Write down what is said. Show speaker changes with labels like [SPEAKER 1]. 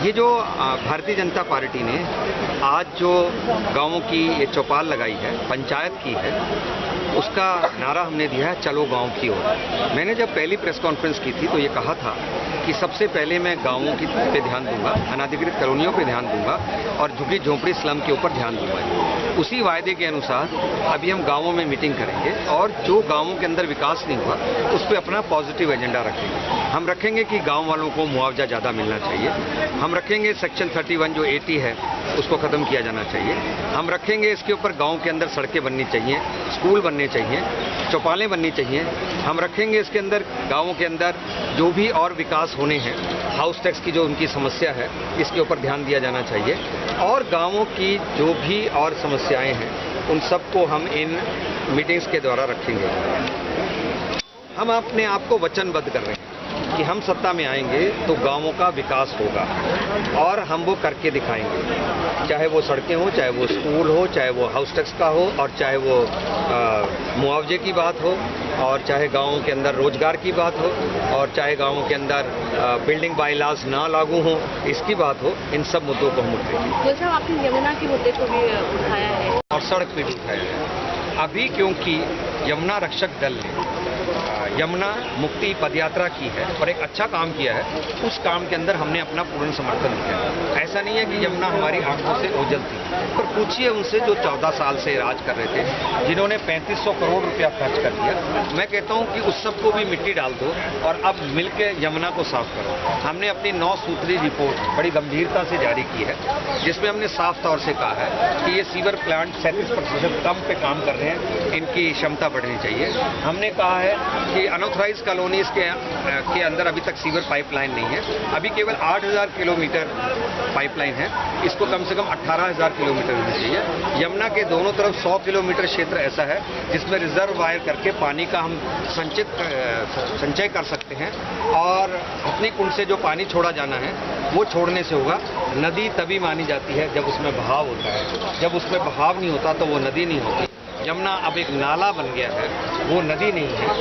[SPEAKER 1] ये जो भारतीय जनता पार्टी ने आज जो गांवों की ये चौपाल लगाई है, पंचायत की है, उसका नारा हमने दिया है चलो गांव की ओर। मैंने जब पहली प्रेस कॉन्फ्रेंस की थी तो ये कहा था कि सबसे पहले मैं गांवों की पे ध्यान दूंगा, अनाधिकृत कॉलोनियों पे ध्यान दूंगा और झुग्गी झोंपड़ी स्लम के ऊपर ध्यान दूंगा। उसी वायदे के अनुसार अभी हम गांवों में मीटिंग करेंगे और जो गांवों के अंदर विकास नहीं हुआ उस पर अपना पॉजिटिव एजेंडा रखेंगे। हम रखेंगे कि गांव वालों को मुआवजा ज़्यादा मिलना चाहिए। हम रखेंगे सेक्शन 31 जो 80 है उसको ख़त्म किया जाना चाहिए। हम रखेंगे इसके ऊपर गांव के अंदर सड़कें बननी चाहिए, स्कूल बनने चाहिए, चौपालें बननी चाहिए। हम रखेंगे इसके अंदर गांवों के अंदर जो भी और विकास होने हैं, हाउस टैक्स की जो उनकी समस्या है इसके ऊपर ध्यान दिया जाना चाहिए और गांवों की जो भी और समस्याएं हैं उन सबको हम इन मीटिंग्स के द्वारा रखेंगे। हम अपने आप को वचनबद्ध कर रहे हैं कि हम सत्ता में आएंगे तो गांवों का विकास होगा और हम वो करके दिखाएंगे, चाहे वो सड़कें हो, चाहे वो स्कूल हो, चाहे वो हाउस टैक्स का हो और चाहे वो मुआवजे की बात हो और चाहे गांवों के अंदर रोजगार की बात हो और चाहे गांवों के अंदर बिल्डिंग बायलॉज ना लागू हो, इसकी बात हो। इन सब मुद्दों को हम उठाएंगे।
[SPEAKER 2] तो आपने यमुना के मुद्दे को भी उठाया है
[SPEAKER 1] और सड़क पे भी उठाया है। अभी क्योंकि यमुना रक्षक दल ने यमुना मुक्ति पदयात्रा की है और एक अच्छा काम किया है, उस काम के अंदर हमने अपना पूर्ण समर्थन दिया है। ऐसा नहीं है कि यमुना हमारी आंखों से ओझल थी, पर पूछिए उनसे जो 14 साल से राज कर रहे थे, जिन्होंने 3500 करोड़ रुपया खर्च कर दिया। मैं कहता हूं कि उस सबको भी मिट्टी डाल दो और अब मिलकर यमुना को साफ करो। हमने अपनी 9 सूत्री रिपोर्ट बड़ी गंभीरता से जारी की है, जिसमें हमने साफ तौर से कहा है कि ये सीवर प्लांट 37% कम पे काम कर रहे हैं, इनकी क्षमता बढ़नी चाहिए। हमने कहा है कि अनऑथराइज कॉलोनीज के अंदर अभी तक सीवर पाइपलाइन नहीं है। अभी केवल 8000 किलोमीटर पाइपलाइन है, इसको कम से कम 18000 किलोमीटर होनी चाहिए। यमुना के दोनों तरफ 100 किलोमीटर क्षेत्र ऐसा है जिसमें रिजर्वायर करके पानी का हम संचय कर सकते हैं और अपनी कुंड से जो पानी छोड़ा जाना है वो छोड़ने से होगा। नदी तभी मानी जाती है जब उसमें बहाव होता है, जब उसमें बहाव नहीं होता तो वो नदी नहीं होती। यमुना अब एक नाला बन गया है, वो नदी नहीं है।